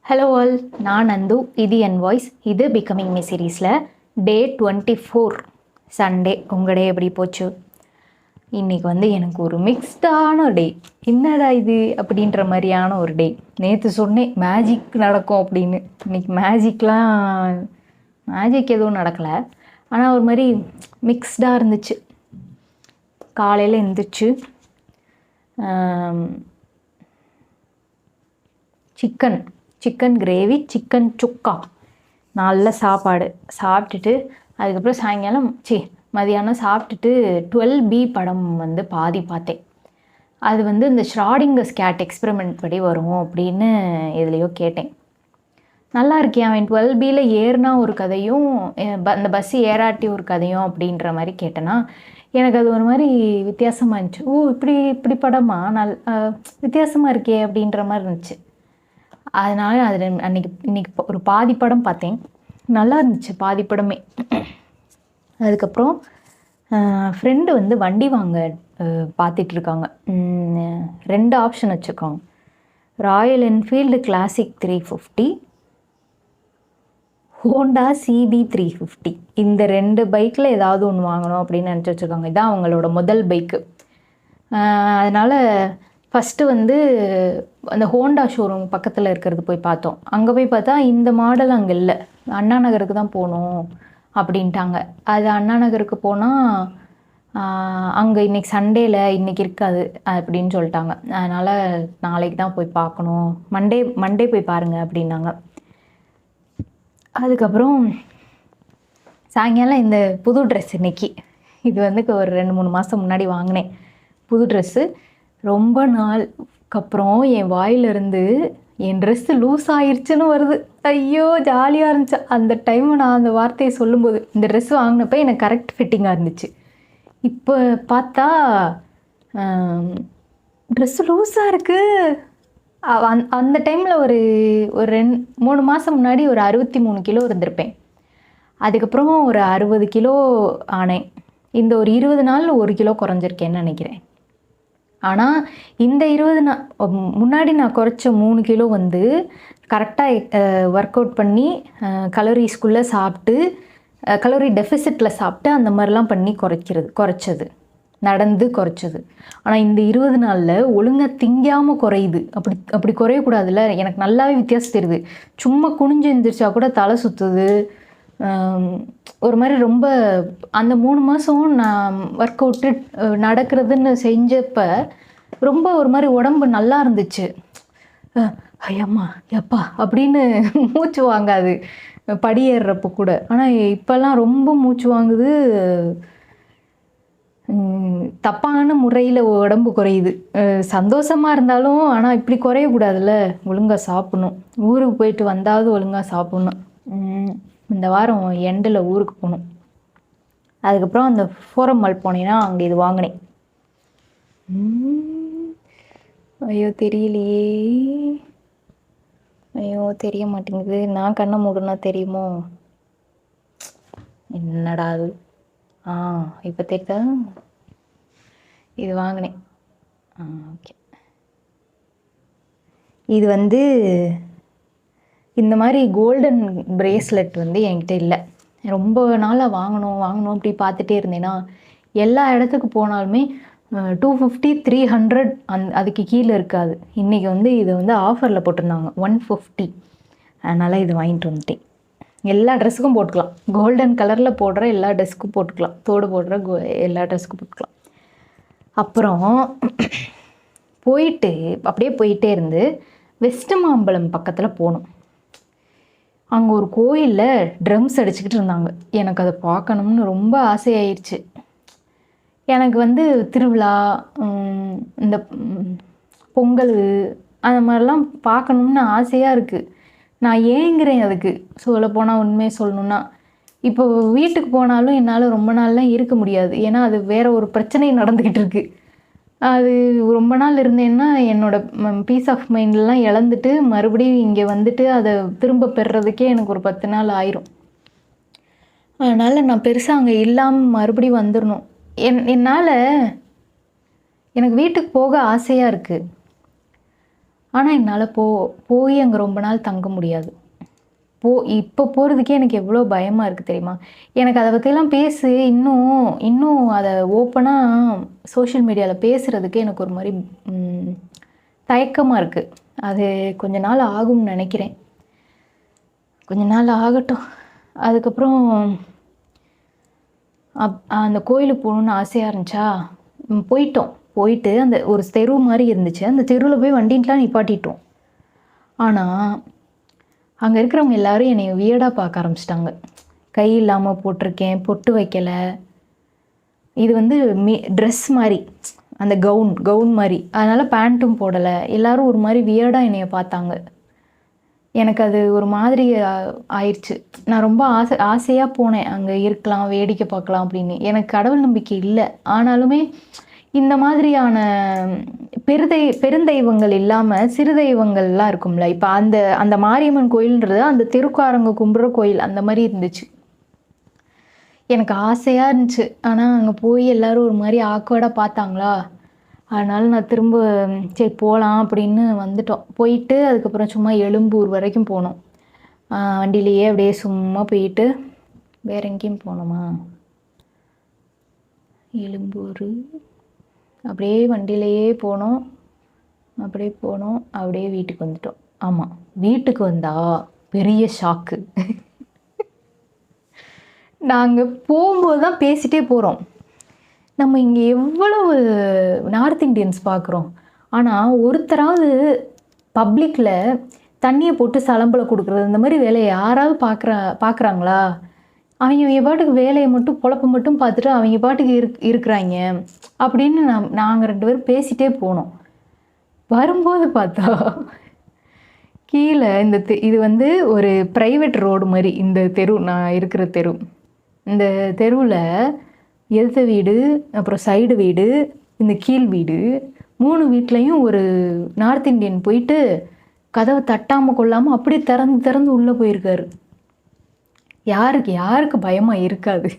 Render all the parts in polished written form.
Hello all, நான் நந்து. இது என் voice. இது பிகமிங் மீ சீரீஸில் டே 24 சண்டே. உங்கள் டே எப்படி போச்சு? இன்றைக்கி எனக்கு ஒரு மிக்ஸ்டான டே. என்னடா இது அப்படின்ற மாதிரியான ஒரு டே. நேற்று சொன்னேன் மேஜிக் நடக்கும் அப்படின்னு. இன்றைக்கி மேஜிக் எதுவும் நடக்கலை, ஆனால் ஒரு மாதிரி மிக்ஸ்டாக இருந்துச்சு. காலையில் எழுந்திரிச்சு சிக்கன் கிரேவி, சிக்கன் சுக்கா, நல்ல சாப்பாடு சாப்பிட்டுட்டு அதுக்கப்புறம் சாயங்காலம் மதியானம் சாப்பிட்டுட்டு 12B படம் பாதி பார்த்தேன். அது இந்த ஷ்ராடிங்கர்ஸ் கேட் எக்ஸ்பெரிமெண்ட் படி வரும் அப்படின்னு எதுலேயோ கேட்டேன். நல்லா இருக்கேன். அவன் 12Bயில் ஏறினா ஒரு கதையும் அந்த பஸ்ஸு ஏறாட்டி ஒரு கதையும் அப்படின்ற மாதிரி கேட்டேன்னா எனக்கு அது ஒரு மாதிரி வித்தியாசமாக இருந்துச்சு. இப்படி படமா வித்தியாசமாக இருக்கே அப்படின்ற மாதிரி இருந்துச்சு. அதனால் அதில் இன்னைக்கு ஒரு பாதி படம் பார்த்தேன். நல்லா இருந்துச்சு பாதி படமே. அதுக்கப்புறம் ஃப்ரெண்டு வண்டி வாங்க பார்த்துட்ருக்காங்க. 2 ஆப்ஷன் வச்சுருக்காங்க. Royal Enfield classic 350, Honda CB 350. இந்த 2 பைக்கில் ஏதாவது ஒன்று வாங்கணும் அப்படின்னு நினச்சி வச்சுருக்காங்க. இதுதான் அவங்களோட முதல் பைக்கு. அதனால் ஃபஸ்ட்டு அந்த ஹோண்டா ஷோரூம் பக்கத்தில் இருக்கிறது போய் பார்த்தோம். அங்கே போய் பார்த்தா இந்த மாடல் அங்கே இல்லை, அண்ணா நகருக்கு தான் போகணும் அப்படின்ட்டாங்க. அது அண்ணா நகருக்கு போனால் அங்கே இன்றைக்கி சண்டேல இன்றைக்கி இருக்காது அப்படின்னு சொல்லிட்டாங்க. அதனால் நாளைக்கு தான் போய் பார்க்கணும், மண்டே போய் பாருங்கள் அப்படின்னாங்க. அதுக்கப்புறம் சாயங்காலம் இந்த புது ட்ரெஸ் இன்னைக்கு இது ஒரு 2-3 மாதம் முன்னாடி வாங்கினேன் புது ட்ரெஸ்ஸு. ரொம்ப நாளுக்கு அப்புறம் என் வாயிலிருந்து என் ட்ரெஸ்ஸு லூஸ் ஆயிடுச்சுன்னு வருது. ஐயோ ஜாலியாக இருந்துச்சு அந்த டைம். நான் அந்த வார்த்தையை சொல்லும்போது இந்த ட்ரெஸ்ஸு வாங்கினப்போ எனக்கு கரெக்ட் ஃபிட்டிங்காக இருந்துச்சு. இப்போ பார்த்தா ட்ரெஸ்ஸு லூஸாக இருக்குது. அந்த டைமில் ஒரு 2-3 மாதம் முன்னாடி ஒரு 63 கிலோ இருந்திருப்பேன். அதுக்கப்புறம் ஒரு 60 கிலோ ஆனேன். இந்த ஒரு 20 நாள் 1 கிலோ குறைஞ்சிருக்கேன்னு நினைக்கிறேன். ஆனால் இந்த 20 நாள் முன்னாடி நான் குறைச்ச 3 கிலோ கரெக்டாக ஒர்க் அவுட் பண்ணி கலோரிஸ்குள்ளே சாப்பிட்டு கலோரி டெஃபிசிட்டில் சாப்பிட்டு அந்த மாதிரிலாம் பண்ணி குறைச்சது, நடந்து குறைச்சது. ஆனால் இந்த 20 நாளில் ஒழுங்காக திங்காமல் குறையுது. அப்படி குறையக்கூடாதுல்ல. எனக்கு நல்லாவே வித்தியாசம் தெரியுது. சும்மா குனிஞ்சு எழுந்திரிச்சா கூட தலை சுற்றுது. ஒரு மாதிரி ரொம்ப அந்த 3 மாதம் நான் ஒர்க் அவுட்டு நடக்கிறதுன்னு செஞ்சப்போ ரொம்ப ஒரு மாதிரி உடம்பு நல்லா இருந்துச்சு. ஐயம்மா எப்பா அப்படின்னு மூச்சு வாங்காது படி ஏறுறப்போ கூட. ஆனால் இப்போல்லாம் ரொம்ப மூச்சு வாங்குது. தப்பான முறையில் உடம்பு குறையுது. சந்தோஷமாக இருந்தாலும் ஆனால் இப்படி குறையக்கூடாதுல்ல. ஒழுங்காக சாப்பிட்ணும். ஊருக்கு போயிட்டு வந்தாவது ஒழுங்காக சாப்பிட்ணும். இந்த வாரம் எண்டில் ஊருக்கு போகணும். அதுக்கப்புறம் அந்த ஃபோரம் மால் போனேன்னா அங்கே இது வாங்கினேன். ஐயோ தெரியலையே, ஐயோ தெரிய மாட்டேங்குது. நான் கண்ணை மூடுனா தெரியுமோ? என்னடா அது? இப்போ தெரியுதா? இது வாங்கினேன். ஓகே. இது இந்த மாதிரி கோல்டன் பிரேஸ்லெட் என்கிட்ட இல்லை. ரொம்ப நாளாக வாங்கணும் அப்படி பார்த்துட்டே இருந்தேன்னா எல்லா இடத்துக்கு போனாலுமே 250, 300 அதுக்கு கீழே இருக்காது. இன்றைக்கி இது ஆஃபரில் போட்டிருந்தாங்க 150. அதனால் இது வாங்கிட்டு வந்துட்டேன். எல்லா ட்ரெஸ்ஸுக்கும் போட்டுக்கலாம். கோல்டன் கலரில் போடுற எல்லா ட்ரெஸ்ஸுக்கும் போட்டுக்கலாம். தோடு போடுற எல்லா ட்ரெஸ்ஸுக்கும் போட்டுக்கலாம். அப்புறம் அப்படியே போயிட்டே இருந்து வெஸ்ட் மாம்பலம் பக்கத்தில் போனோம். அங்கே ஒரு கோயிலில் ட்ரம்ஸ் அடிச்சுக்கிட்டு இருந்தாங்க. எனக்கு அதை பார்க்கணும்னு ரொம்ப ஆசையாயிருச்சு. எனக்கு திருவிழா, இந்த பொங்கல் அந்த மாதிரிலாம் பார்க்கணும்னு ஆசையாக இருக்குது. நான் ஏங்குறேன் அதுக்கு. சொல்லப்போனால் உண்மையை சொல்லணுன்னா இப்போ வீட்டுக்கு போனாலும் என்னால் ரொம்ப நாள்லாம் இருக்க முடியாது. ஏன்னா அது வேறு ஒரு பிரச்சனை நடந்துக்கிட்டு இருக்குது. அது ரொம்ப நாள் இருந்தேன்னா என்னோடய பீஸ் ஆஃப் மைண்ட்லாம் இழந்துட்டு மறுபடியும் இங்கே அதை திரும்ப பெறுறதுக்கே எனக்கு ஒரு 10 நாள் ஆயிரும். அதனால் நான் பெருசாக அங்கே இல்லாமல் மறுபடியும் வந்துடணும். என்னால் எனக்கு வீட்டுக்கு போக ஆசையாக இருக்குது. ஆனால் என்னால் போய் அங்கே ரொம்ப நாள் தங்க முடியாது. இப்போ போகிறதுக்கே எனக்கு எவ்வளோ பயமாக இருக்குது தெரியுமா? எனக்கு அதை பற்றிலாம் இன்னும் அதை ஓப்பனாக சோஷியல் மீடியாவில் பேசுகிறதுக்கு எனக்கு ஒரு மாதிரி தயக்கமாக இருக்குது. அது கொஞ்ச நாள் ஆகும்னு நினைக்கிறேன். கொஞ்ச நாள் ஆகட்டும். அதுக்கப்புறம் அந்த கோயிலுக்கு போகணுன்னு ஆசையாக இருந்துச்சா, போயிட்டு அந்த ஒரு தெரு மாதிரி இருந்துச்சு. அந்த தெருவில் போய் வண்டின்லாம் நிப்பாட்டிட்டோம். ஆனால் அங்கே இருக்கிறவங்க எல்லோரும் என்னை வியர்டாக பார்க்க ஆரம்பிச்சிட்டாங்க. கை இல்லாமல் போட்டிருக்கேன், பொட்டு வைக்கலை. இது வந்து ட்ரெஸ் மாதிரி, அந்த கவுன் மாதிரி, அதனால் பேண்ட்டும் போடலை. எல்லோரும் ஒரு மாதிரி வியர்டாக என்னைய பார்த்தாங்க. எனக்கு அது ஒரு மாதிரி ஆயிடுச்சு. நான் ரொம்ப ஆசையாக போனேன், அங்கே இருக்கலாம், வேடிக்கை பார்க்கலாம் அப்படின்னு. எனக்கு கடவுள் நம்பிக்கை இல்லை. ஆனாலுமே இந்த மாதிரியான பெருந்தெய்வங்கள் இல்லாமல் சிறு தெய்வங்கள்லாம் இருக்கும்ல. இப்போ அந்த மாரியம்மன் கோயில்ன்றது அந்த தெருக்காரங்க கும்பிட்ற கோயில் அந்த மாதிரி இருந்துச்சு. எனக்கு ஆசையாக இருந்துச்சு. ஆனால் அங்கே போய் எல்லோரும் ஒரு மாதிரி ஆக்வர்டாக பார்த்தாங்களா, அதனால் நான் திரும்ப சரி போகலாம் அப்படின்னு வந்துட்டோம். போயிட்டு அதுக்கப்புறம் சும்மா எழும்பூர் வரைக்கும் போனோம். வண்டியிலேயே அப்படியே சும்மா போயிட்டு வேறு எங்கேயும் போனோமா, எழும்பூர் அப்படியே வண்டியிலேயே போனோம். அப்படியே வீட்டுக்கு வந்துட்டோம். ஆமாம், வீட்டுக்கு வந்தால் பெரிய ஷாக்கு. நாங்கள் போகும்போது தான் பேசிகிட்டே போகிறோம். நம்ம இங்கே எவ்வளவு நார்த் இண்டியன்ஸ் பார்க்குறோம். ஆனால் ஒருத்தராவது பப்ளிக்கில் தண்ணியை போட்டு சலம்பலை கொடுக்குறது, இந்த மாதிரி வேலையை யாராவது பார்க்குறாங்களா? அவங்க பாட்டுக்கு வேலையை மட்டும் பொழப்பை மட்டும் பார்த்துட்டு அவங்க பாட்டுக்கு இருக்கிறாங்க அப்படின்னு நாங்கள் 2 பேரும் பேசிகிட்டே போனோம். வரும்போது பார்த்தா கீழே இது வந்து ஒரு ப்ரைவேட் ரோடு மாதிரி இந்த தெரு, நான் இருக்கிற தெரு. இந்த தெருவில் எதிர்த்த வீடு, அப்புறம் சைடு வீடு, இந்த கீழ் வீடு, 3 வீட்லேயும் ஒரு நார்த் இண்டியன் போயிட்டு கதவை தட்டாமல் கொள்ளாமல் அப்படியே திறந்து உள்ளே போயிருக்காரு. யாருக்கு பயமாக இருக்காது?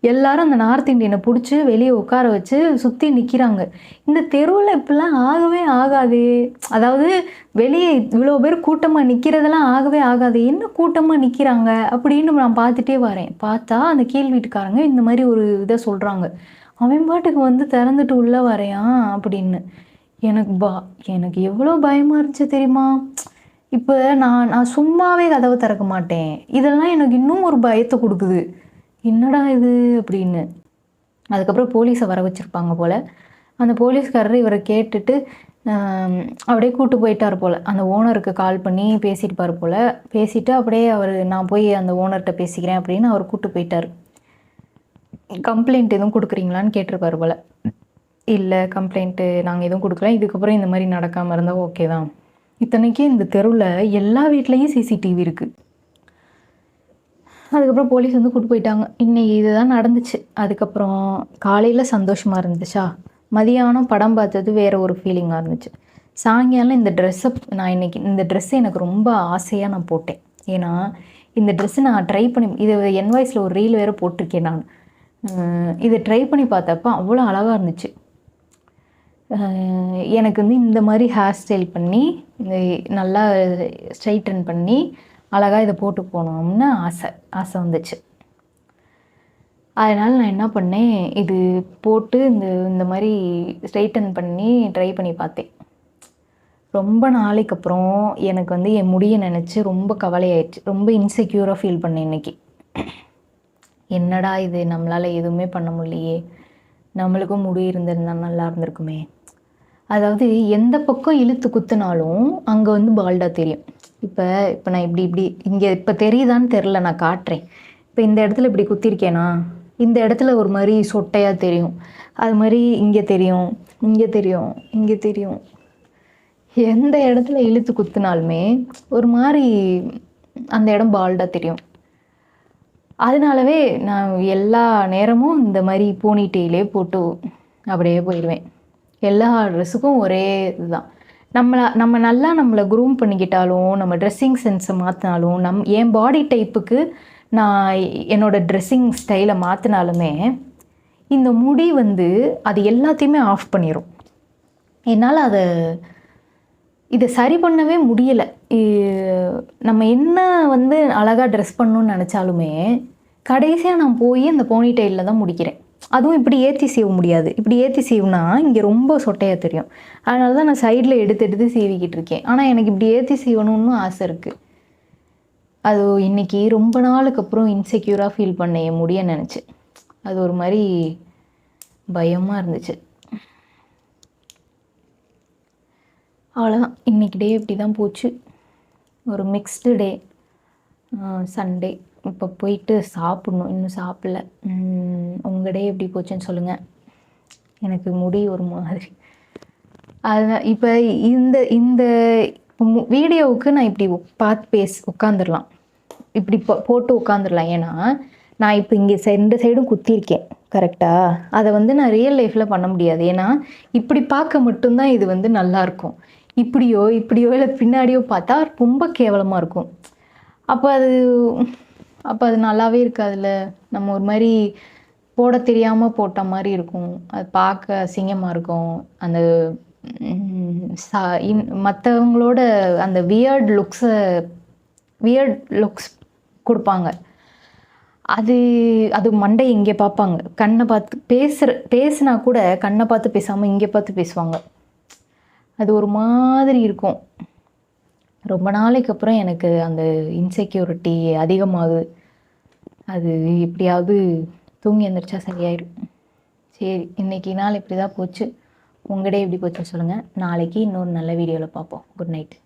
எல்லாரும் அந்த நார்த் இண்டியனை பிடிச்சி வெளியே உட்கார வச்சு சுற்றி நிற்கிறாங்க. இந்த தெருவில் இப்படிலாம் ஆகவே ஆகாது. அதாவது வெளியே இவ்வளோ பேர் கூட்டமாக நிற்கிறதெல்லாம் ஆகவே ஆகாது. என்ன கூட்டமாக நிற்கிறாங்க அப்படின்னு நான் பார்த்துட்டே வரேன். பார்த்தா அந்த கீழ் வீட்டுக்காரங்க இந்த மாதிரி ஒரு இதை சொல்கிறாங்க. அவன் பாட்டுக்கு வந்து திறந்துட்டு உள்ளே வரையான் அப்படின்னு. எனக்கு எவ்வளோ பயமாக இருந்துச்சு தெரியுமா? இப்போ நான் சும்மாவே கதவை திறக்க மாட்டேன். இதெல்லாம் எனக்கு இன்னும் ஒரு பயத்தை கொடுக்குது. என்னடா இது அப்படின்னு. அதுக்கப்புறம் போலீஸை வர வச்சுருப்பாங்க போல். அந்த போலீஸ்காரர் இவரை கேட்டுட்டு அப்படியே கூப்பிட்டு போயிட்டார் போல். அந்த ஓனருக்கு கால் பண்ணி பேசிட்டுப்பார் போல். பேசிவிட்டு அப்படியே நான் போய் அந்த ஓனர்கிட்ட பேசிக்கிறேன் அப்படின்னு அவர் கூப்பிட்டு போயிட்டார். கம்ப்ளைண்ட் எதுவும் கொடுக்குறீங்களான்னு கேட்டிருப்பார் போல். இல்லை, கம்ப்ளைண்ட்டு நாங்கள் எதுவும் கொடுக்கல, இதுக்கப்புறம் இந்த மாதிரி நடக்காமல் இருந்தால் ஓகே தான். இத்தனைக்கு இந்த தெருவில் எல்லா வீட்லேயும் சிசிடிவி இருக்குது. அதுக்கப்புறம் போலீஸ் வந்து கூப்பிட்டு போயிட்டாங்க. இன்றைக்கி இதுதான் நடந்துச்சு. அதுக்கப்புறம் காலையில் சந்தோஷமாக இருந்துச்சா, மதியானம் படம் பார்த்தது வேறு ஒரு ஃபீலிங்காக இருந்துச்சு. சாயங்காலம் நான் இன்றைக்கி இந்த ட்ரெஸ்ஸை எனக்கு ரொம்ப ஆசையாக நான் போட்டேன். ஏன்னா இந்த ட்ரெஸ்ஸை நான் ட்ரை பண்ணி, இது என்வாய்ஸில் ஒரு ரீல் வேறு போட்டிருக்கேன் நான். இதை ட்ரை பண்ணி பார்த்தப்போ அவ்வளோ அழகாக இருந்துச்சு. எனக்கு வந்து இந்த மாதிரி ஹேர் ஸ்டைல் பண்ணி நல்லா ஸ்ட்ரைட்டன் பண்ணி அழகாக இதை போட்டு போகணும்னு ஆசை வந்துச்சு. அதனால் நான் என்ன பண்ணேன், இது போட்டு இந்த மாதிரி ஸ்ட்ரைட்டன் பண்ணி ட்ரை பண்ணி பார்த்தேன். ரொம்ப நாளைக்கு அப்புறம் எனக்கு வந்து என் முடியை நினச்சி ரொம்ப கவலையாயிடுச்சு. ரொம்ப இன்செக்யூராக ஃபீல் பண்ணேன் இன்றைக்கி. என்னடா இது, நம்மளால் எதுவுமே பண்ண முடியலையே, நம்மளுக்கும் முடி இருந்திருந்தால் நல்லா இருந்திருக்குமே. அதாவது எந்த பக்கம் இழுத்து குத்துனாலும் அங்கே வந்து பால்டாக தெரியும். இப்போ நான் இப்படி இங்கே இப்போ தெரியுதான்னு தெரில, நான் காட்டுறேன். இப்போ இந்த இடத்துல இப்படி குத்திருக்கேனா, இந்த இடத்துல ஒரு மாதிரி சொட்டையாக தெரியும். அது மாதிரி இங்கே தெரியும், இங்கே தெரியும், இங்கே தெரியும். எந்த இடத்துல இழுத்து குத்துனாலுமே ஒரு மாதிரி அந்த இடம் பால்டாக தெரியும். அதனாலவே நான் எல்லா நேரமும் இந்த மாதிரி போனிட்டெயிலே போட்டு அப்படியே போயிடுவேன். எல்லா ட்ரெஸ்ஸுக்கும் ஒரே இதுதான். நம்ம நல்லா நம்மளை க்ரூம் பண்ணிக்கிட்டாலும், நம்ம ட்ரெஸ்ஸிங் சென்ஸை மாற்றினாலும், என் பாடி டைப்புக்கு நான் என்னோடய ட்ரெஸ்ஸிங் ஸ்டைலை மாற்றினாலுமே இந்த முடி வந்து அது எல்லாத்தையுமே ஆஃப் பண்ணிடும். என்னால் அதை இதை சரி பண்ணவே முடியலை. நம்ம என்ன வந்து அழகாக ட்ரெஸ் பண்ணணும்னு நினச்சாலுமே கடைசியாக நான் போய் அந்த போனி டெயிலில் தான் முடிக்கிறேன். அதுவும் இப்படி ஏற்றி சீவ முடியாது. இப்படி ஏற்றி சீவுனா இங்கே ரொம்ப சொட்டையாக தெரியும். அதனால தான் நான் சைடில் எடுத்து எடுத்து சீவிக்கிட்டு இருக்கேன். ஆனால் எனக்கு இப்படி ஏற்றி சீவணும்னு ஆசை இருக்குது. அது இன்றைக்கி ரொம்ப நாளுக்கு அப்புறம் இன்செக்யூராக ஃபீல் பண்ண என் முடிய நினச்சி அது ஒரு மாதிரி பயமாக இருந்துச்சு. அவ்வளோதான், இன்றைக்கி டே இப்படி தான் போச்சு. ஒரு மிக்ஸ்டு டே. சண்டே இப்போ போயிட்டு சாப்பிட்ணும், இன்னும் சாப்பிடல. உங்கள் டே எப்படி போச்சுன்னு சொல்லுங்கள். எனக்கு முடி ஒரு மாதிரி அதுதான். இப்போ இந்த இந்த வீடியோவுக்கு நான் இப்படி பார்த்து உட்காந்துடலாம், இப்படி போட்டு உட்காந்துடலாம். ஏன்னா நான் இப்போ இங்கே ரெண்டு சைடும் குத்திருக்கேன் கரெக்டாக. அதை வந்து நான் ரியல் லைஃப்பில் பண்ண முடியாது. ஏன்னா இப்படி பார்க்க மட்டும்தான் இது வந்து நல்லாயிருக்கும். இப்படியோ இல்லை பின்னாடியோ பார்த்தா ரொம்ப கேவலமாக இருக்கும். அப்போ அது நல்லாவே இருக்காதுல்ல. நம்ம ஒரு மாதிரி போட தெரியாமல் போட்ட மாதிரி இருக்கும். அது பார்க்க அசிங்கமாக இருக்கும். அந்த மற்றவங்களோட அந்த வியர்ட் லுக்ஸ் கொடுப்பாங்க. அது மண்டை இங்கே பார்ப்பாங்க, கண்ணை பார்த்து பேசுனா கூட கண்ணை பார்த்து பேசாமல் இங்கே பார்த்து பேசுவாங்க. அது ஒரு மாதிரி இருக்கும். ரொம்ப நாளைக்கு அப்புறம் எனக்கு அந்த இன்செக்யூரிட்டி அதிகமாகுது. அது எப்படியாவது தூங்கி எழுந்திரிச்சா சரியாயிடும். சரி, இன்றைக்கி நாள் இப்படி தான் போச்சு. உங்கள் டே எப்படி போச்சுன்னு சொல்லுங்கள். நாளைக்கு இன்னொரு நல்ல வீடியோவில் பார்ப்போம். Good night.